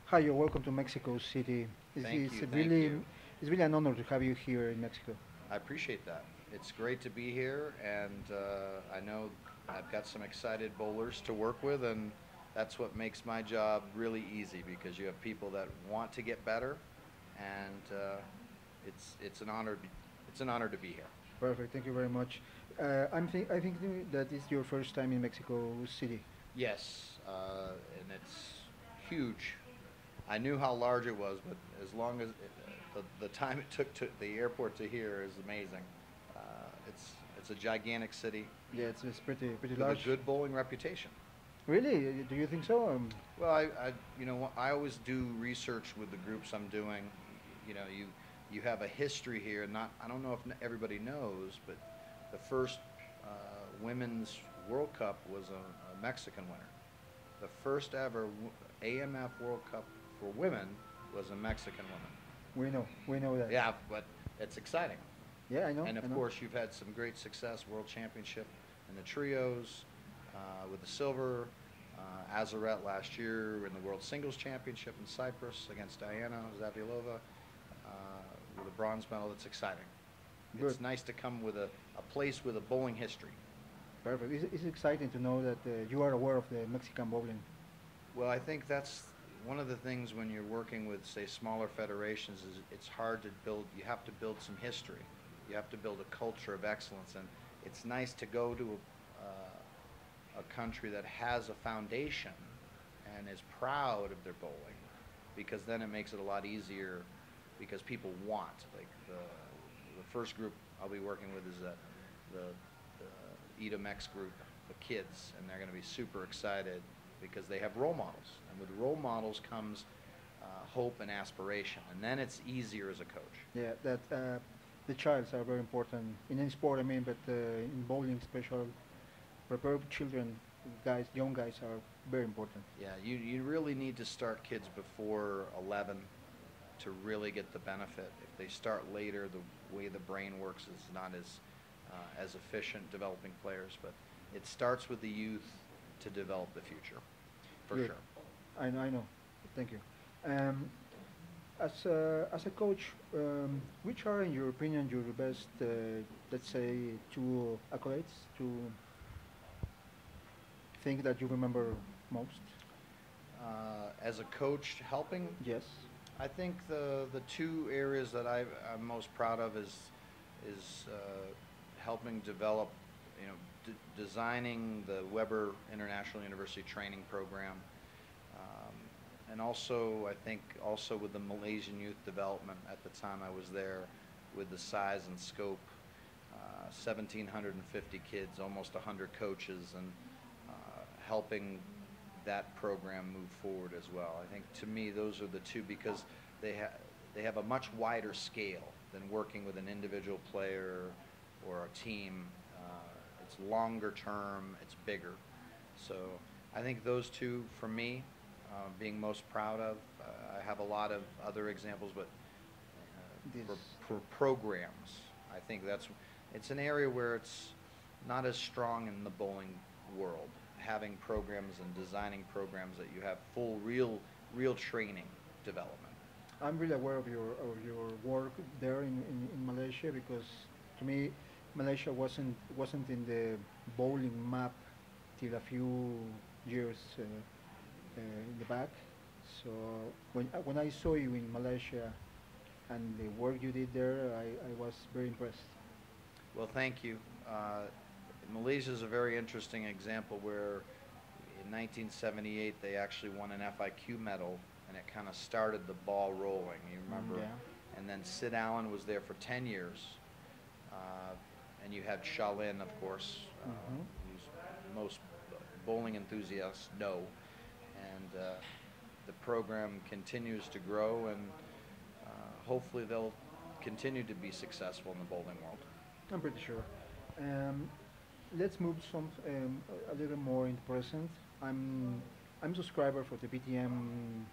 Hi, you're welcome to Mexico City. Thank you, thank Really, you. it's really an honor to have you here in Mexico. I appreciate that. It's great to be here, and I know I've got some excited bowlers to work with, and that's what makes my job really easy because you have people that want to get better, and it's an honor. It's an honor to be here. Perfect. Thank you very much. I think that is your first time in Mexico City. Yes, and it's huge. I knew how large it was, but as long as the time it took to the airport to here is amazing. It's a gigantic city Yeah, it's pretty with a large. good bowling reputation. Really? Do you think so? Well, I always do research with the groups I'm doing. You have a history here. Not, I don't know if everybody knows, but the first women's World Cup was a Mexican winner. The first ever AMF World Cup for women was a Mexican woman. We know that. Yeah, but it's exciting. Yeah, I know. And I of know. course, you've had some great success, World Championship in the trios with the silver. Azaret last year in the World Singles Championship in Cyprus against Diana Zavilova with a bronze medal. That's exciting. Good. It's nice to come with a place with a bowling history. Perfect. It's exciting to know that you are aware of the Mexican bowling. Well, I think that's one of the things when you're working with, say, smaller federations is it's hard to build. You have to build some history. You have to build a culture of excellence, and it's nice to go to a country that has a foundation and is proud of their bowling, because then it makes it a lot easier because people want. Like the first group I'll be working with is the EDOMEX group, the kids, and they're going to be super excited because they have role models, and with role models comes hope and aspiration, and then it's easier as a coach. Yeah, that the childs are very important in any sport. I mean, but in bowling, special prepare children, guys, young guys are very important. Yeah, you really need to start kids before 11 to really get the benefit. If they start later, the way the brain works is not as efficient developing players, but it starts with the youth to develop the future, for Good. sure. I know. Thank you. Um, as a coach, which are, in your opinion, your best, let's say, two accolades to think that you remember most? As a coach, helping, Yes. I think the two areas that I'm most proud of is helping develop, designing the Weber International University Training Program, and also I think also with the Malaysian youth development at the time I was there, with the size and scope, 1,750 kids, almost 100 coaches, and helping that program move forward as well. I think to me those are the two because they have a much wider scale than working with an individual player or a team. It's longer term, it's bigger. So I think those two for me, being most proud of. I have a lot of other examples, but This. for programs, I think it's an area where it's not as strong in the bowling world. Having programs and designing programs that you have full real training development. I'm really aware of your work there in Malaysia because to me Malaysia wasn't in the bowling map till a few years in the back. So when I saw you in Malaysia and the work you did there, I was very impressed. Well, thank you. Malaysia is a very interesting example where in 1978 they actually won an FIQ medal, and it kind of started the ball rolling. You remember? Yeah. And then Sid Allen was there for 10 years, and you had Shalin, of course, Hmm. who's most bowling enthusiasts know, and the program continues to grow, and hopefully they'll continue to be successful in the bowling world. I'm pretty sure. Um, let's move a little more in the present. I'm subscriber for the BTM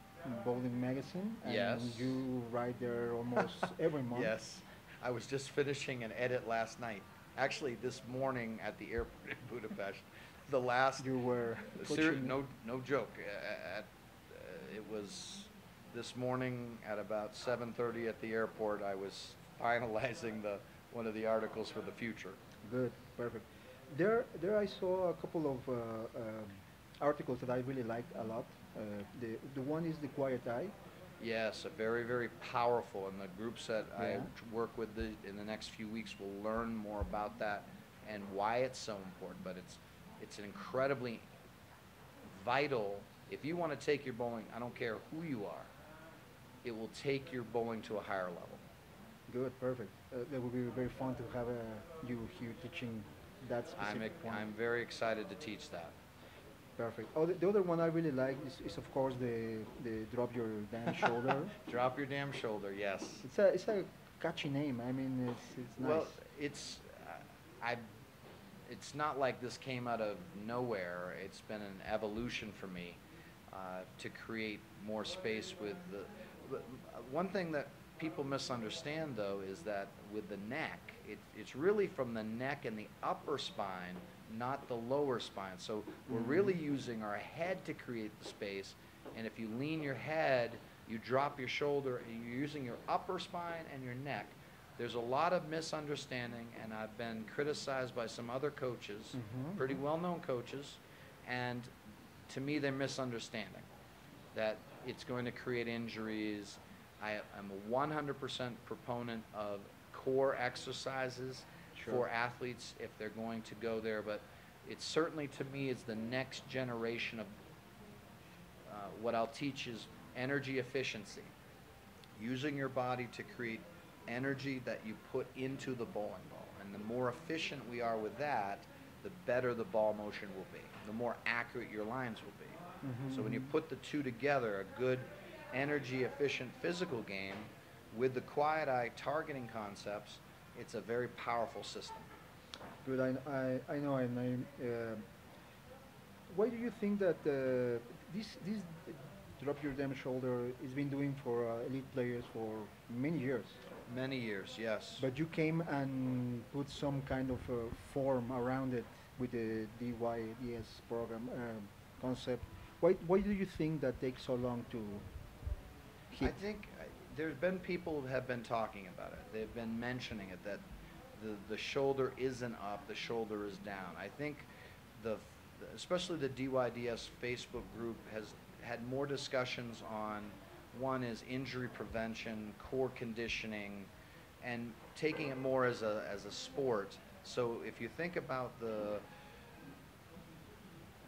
Bowling magazine, and Yes. you write there almost every month. Yes. I was just finishing an edit last night. Actually, this morning at the airport in Budapest, the last You were ser- coaching. no no joke. It was this morning at about 7:30 at the airport, I was finalizing one of the articles for the future. Good, perfect. There I saw a couple of articles that I really liked a lot. The one is the Quiet Eye. Yes, a very, very powerful, and the groups that I Yeah. work with in the next few weeks will learn more about that and why it's so important. But it's an incredibly vital. If you want to take your bowling, I don't care who you are, it will take your bowling to a higher level. Good, perfect. That would be very fun to have you here teaching that specific one. I'm very excited to teach that. Perfect. Oh, the other one I really like is of course the drop your damn shoulder. Drop your damn shoulder, yes. It's a catchy name. I mean, it's nice. Well, I, it's not like this came out of nowhere. It's been an evolution for me to create more space with the. One thing that people misunderstand though is that with the neck, it's really from the neck and the upper spine, not the lower spine. So we're really using our head to create the space, and if you lean your head, you drop your shoulder, and you're using your upper spine and your neck. There's a lot of misunderstanding, and I've been criticized by some other coaches, pretty well-known coaches, and to me they're misunderstanding that it's going to create injuries. I'm a 100% proponent of core exercises for athletes if they're going to go there, but it certainly to me is the next generation of what I'll teach is energy efficiency, using your body to create energy that you put into the bowling ball, and the more efficient we are with that, the better the ball motion will be, the more accurate your lines will be. So when you put the two together, a good energy efficient physical game with the quiet eye targeting concepts, it's a very powerful system. Good. I know. And why do you think that this drop your damn shoulder is been doing for elite players for many years? Many years, yes. But you came and put some kind of form around it with the DYDS program concept. Why do you think that takes so long to I hit? think there's been people who have been talking about it. They've been mentioning it, that the shoulder isn't up, the shoulder is down. I think especially the DYDS Facebook group has had more discussions on, one is injury prevention, core conditioning, and taking it more as a sport. So if you think about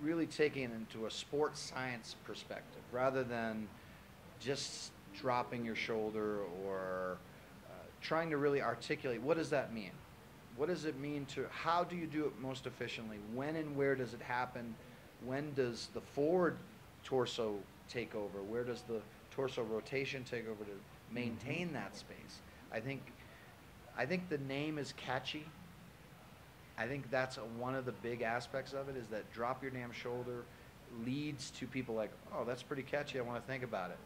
really taking it into a sports science perspective, rather than just dropping your shoulder or trying to really articulate, what does that mean? What does it mean how do you do it most efficiently? When and where does it happen? When does the forward torso take over? Where does the torso rotation take over to maintain that space? I think the name is catchy. I think that's one of the big aspects of it, is that drop your damn shoulder leads to people like, oh, that's pretty catchy, I want to think about it.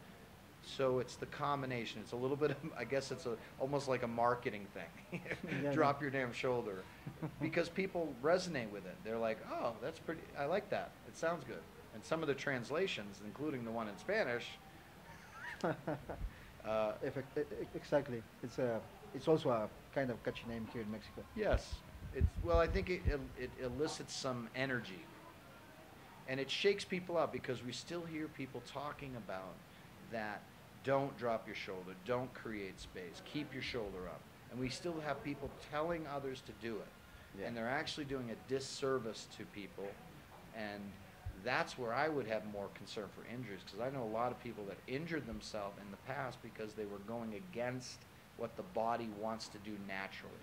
So it's the combination. It's a little bit of, I guess it's almost like a marketing thing. Drop your damn shoulder. Because people resonate with it. They're like, oh, that's pretty, I like that. It sounds good. And some of the translations, including the one in Spanish. Exactly. It's also a kind of catchy name here in Mexico. Yes. Well, I think it elicits some energy. And it shakes people up, because we still hear people talking about that. Don't drop your shoulder, don't create space, keep your shoulder up. And we still have people telling others to do it. Yeah. And they're actually doing a disservice to people. And that's where I would have more concern for injuries, because I know a lot of people that injured themselves in the past because they were going against what the body wants to do naturally,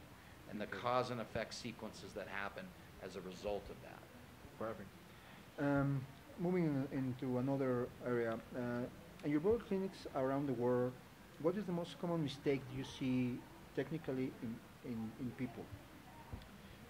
and the cause and effect sequences that happen as a result of that. Perfect. Moving into another area, in your bowling clinics around the world, what is the most common mistake you see technically in people?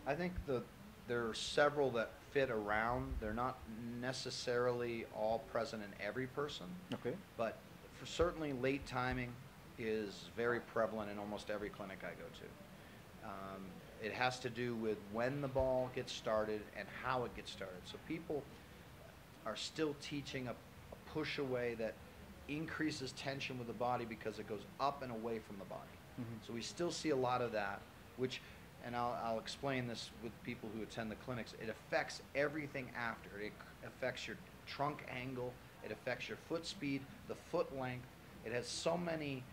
I think there are several that fit around. They're not necessarily all present in every person. Okay. But certainly late timing is very prevalent in almost every clinic I go to. It has to do with when the ball gets started and how it gets started. So people are still teaching a push away that increases tension with the body because it goes up and away from the body. Mhm. So we still see a lot of that, which, and I'll explain this with people who attend the clinics, it affects everything after. It affects your trunk angle, it affects your foot speed, the foot length. It has so many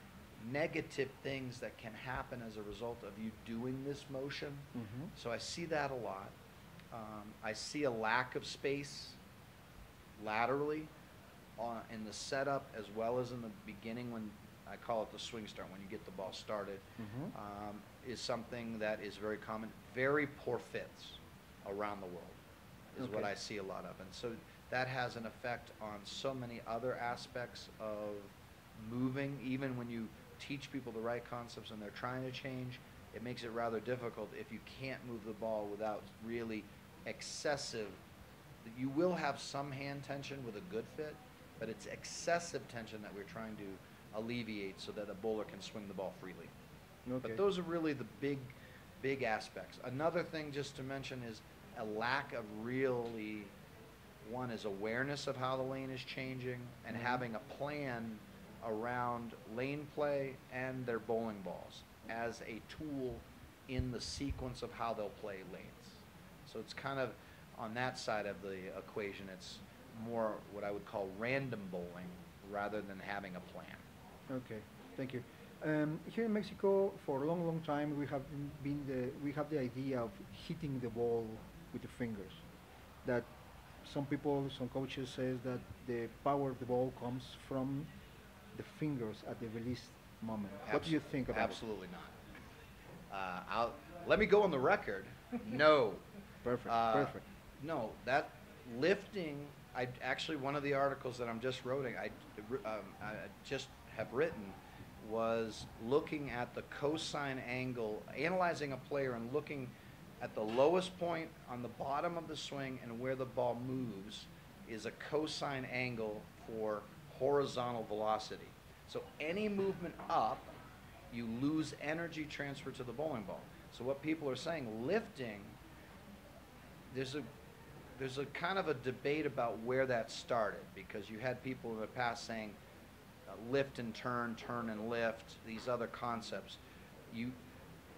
negative things that can happen as a result of you doing this motion. Mhm. So I see that a lot. I see a lack of space laterally in the setup as well as in the beginning when I call it the swing start, when you get the ball started, Mhm. is something that is very common. Very poor fits around the world is what Okay. I see a lot of. And so that has an effect on so many other aspects of moving. Even when you teach people the right concepts and they're trying to change, it makes it rather difficult if you can't move the ball without really excessive. You will have some hand tension with a good fit, but it's excessive tension that we're trying to alleviate so that a bowler can swing the ball freely. Okay. But those are really the big aspects. Another thing just to mention is a lack of really, one is awareness of how the lane is changing and Mhm. having a plan around lane play and their bowling balls as a tool in the sequence of how they'll play lanes. So it's kind of on that side of the equation, it's more what I would call random bowling rather than having a plan. Okay, thank you. Here in Mexico, for a long, long time, we have the idea of hitting the ball with the fingers. That some people, some coaches says that the power of the ball comes from the fingers at the release moment. What do you think about Absolutely not. Let me go on the record. No. it? Perfect, Uh, perfect. No, that lifting. I actually, one of the articles that I'm just writing, I just have written, was looking at the cosine angle, analyzing a player and looking at the lowest point on the bottom of the swing and where the ball moves is a cosine angle for horizontal velocity. So any movement up, you lose energy transfer to the bowling ball. So what people are saying, lifting, there's a kind of a debate about where that started, because you had people in the past saying lift and turn and lift, these other concepts.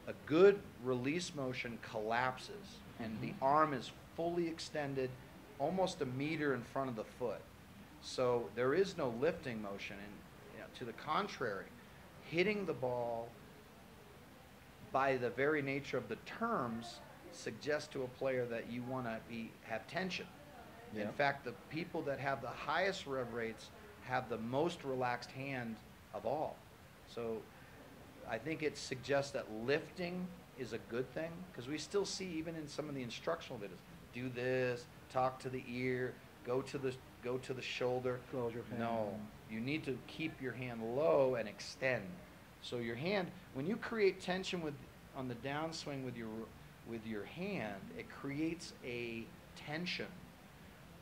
A good release motion collapses and the arm is fully extended almost a meter in front of the foot. So there is no lifting motion, and to the contrary, hitting the ball by the very nature of the terms suggests to a player that you want to have tension. Yeah. In fact, the people that have the highest rev rates have the most relaxed hand of all. So I think it suggests that lifting is a good thing, because we still see, even in some of the instructional videos, do this, talk to the ear, go to the shoulder. Close your hand. No, you need to keep your hand low and extend. So your hand, when you create tension on the downswing with your hand, it creates a tension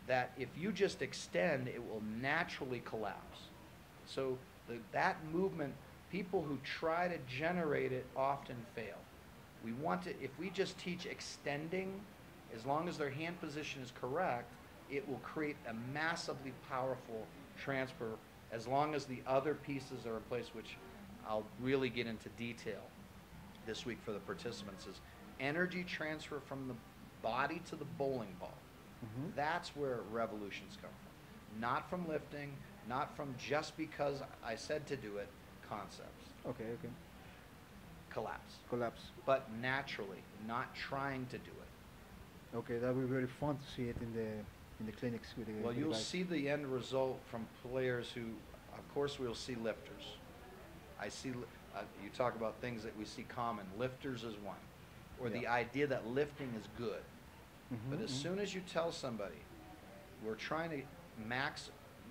that if you just extend, it will naturally collapse. So that movement, people who try to generate it often fail. We want to, if we just teach extending, as long as their hand position is correct, it will create a massively powerful transfer as long as the other pieces are in place, which I'll really get into detail this week for the participants, is energy transfer from the body to the bowling ball. Mhm. That's where revolutions come from. Not from lifting, not from just because I said to do it concepts. Okay, okay. Collapse. Collapse. But naturally, not trying to do it. Okay, that would be very fun to see it in the clinics with the Well, with the you'll guys. see the end result from players who, of course, we'll see lifters. I see, you talk about things that we see common. Lifters is one. Or the Yeah. idea that lifting is good. Mhm, But as mhm. soon as you tell somebody, we're trying to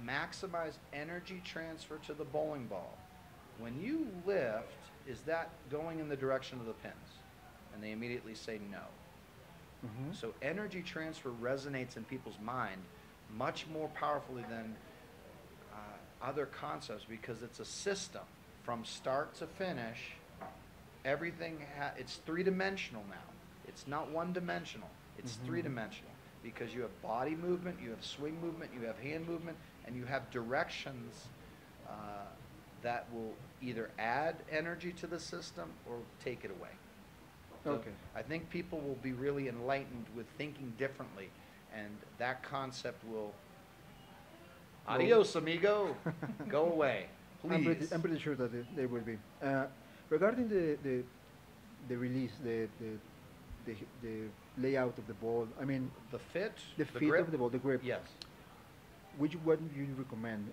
maximize energy transfer to the bowling ball, when you lift, is that going in the direction of the pins? And they immediately say no. Mhm. So energy transfer resonates in people's mind much more powerfully than other concepts, because it's a system from start to finish. Everything it's three-dimensional now. It's not one-dimensional. It's Mhm. three-dimensional, because you have body movement, you have swing movement, you have hand movement, and you have directions that will either add energy to the system or take it away. So Okay. I think people will be really enlightened with thinking differently, and that concept will, adios, amigo, go away, please. I'm pretty sure that they will be. Regarding the release, the layout of the ball, I mean, The fit, the the fit grip, of the ball, the grip. yes. Which one do you recommend?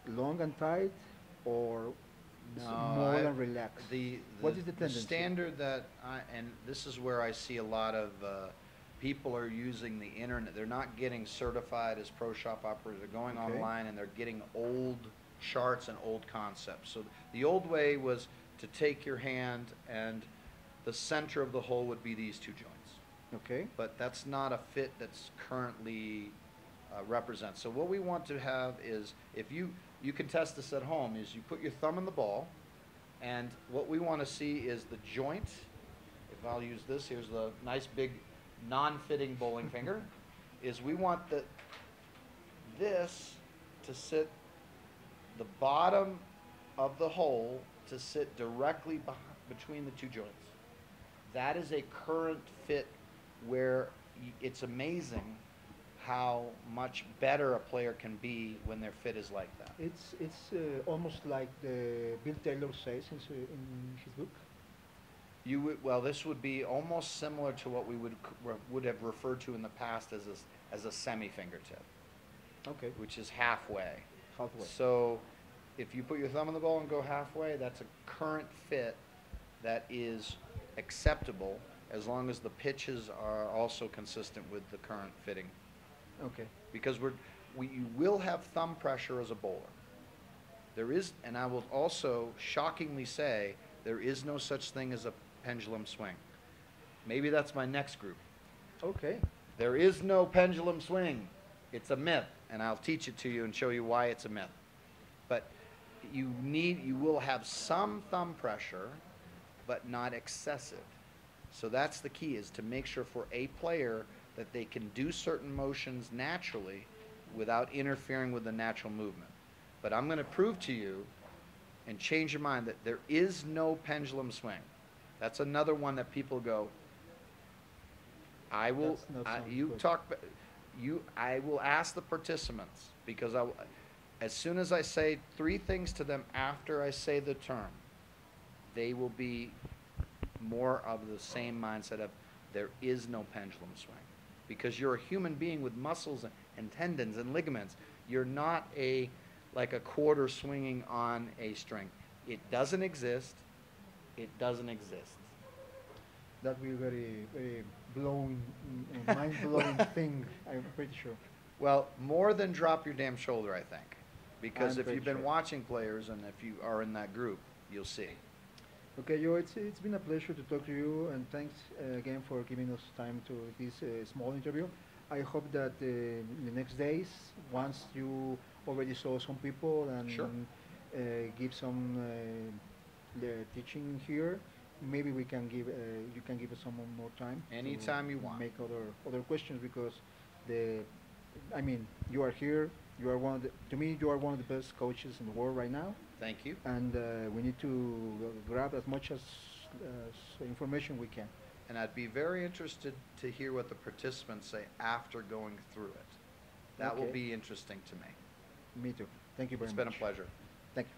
Long and tight, or No, small and relaxed? What is the tendency? standard that and this is where I see a lot of people are using the internet. They're not getting certified as pro shop operators. They're going Okay. online and they're getting old charts and old concepts. So the old way was to take your hand and the center of the hole would be these two joints. Okay. But that's not a fit that's currently represents. So what we want to have is, if you can test this at home, is you put your thumb in the ball, and what we want to see is the joint. If I'll use this, here's the nice big non-fitting bowling finger, is we want this to sit, the bottom of the hole to sit directly between the two joints. That is a current fit where it's amazing how much better a player can be when their fit is like that. It's almost like Bill Taylor says in his book. Well, this would be almost similar to what we would have referred to in the past as a semi-fingertip, Okay. which is halfway. Halfway. So if you put your thumb in the ball and go halfway, that's a current fit that is acceptable as long as the pitches are also consistent with the current fitting. Okay. Because you will have thumb pressure as a bowler. There is, and I will also shockingly say, there is no such thing as a pendulum swing. Maybe that's my next group. Okay. There is no pendulum swing. It's a myth, and I'll teach it to you and show you why it's a myth. But you will have some thumb pressure, but not excessive. So that's the key, is to make sure for a player that they can do certain motions naturally without interfering with the natural movement. But I'm going to prove to you and change your mind that there is no pendulum swing. That's another one that people go, I will, That's not you good. talk, I will ask the participants, because as soon as I say 3 things to them after I say the term, they will be more of the same mindset of there is no pendulum swing. Because you're a human being with muscles and tendons and ligaments. You're not like a quarter swinging on a string. It doesn't exist. It doesn't exist. That will be very, very mind-blowing thing, I'm pretty sure. Well, more than drop your damn shoulder, I think. Because I'm if pretty you've been sure. watching players and if you are in that group, you'll see. Okay, Joe, it's been a pleasure to talk to you, and thanks again for giving us time to this small interview. I hope that in the next days, once you already saw some people and Sure. give some teaching here, maybe we can give you can give us some more time. Anytime to you want. Make other questions, because I mean, you are here. You are to me, you are one of the best coaches in the world right now. Thank you. And we need to grab as much as information we can. And I'd be very interested to hear what the participants say after going through it. That will Okay. be interesting to me. Me too. Thank you very It's much. been a pleasure. Thank you.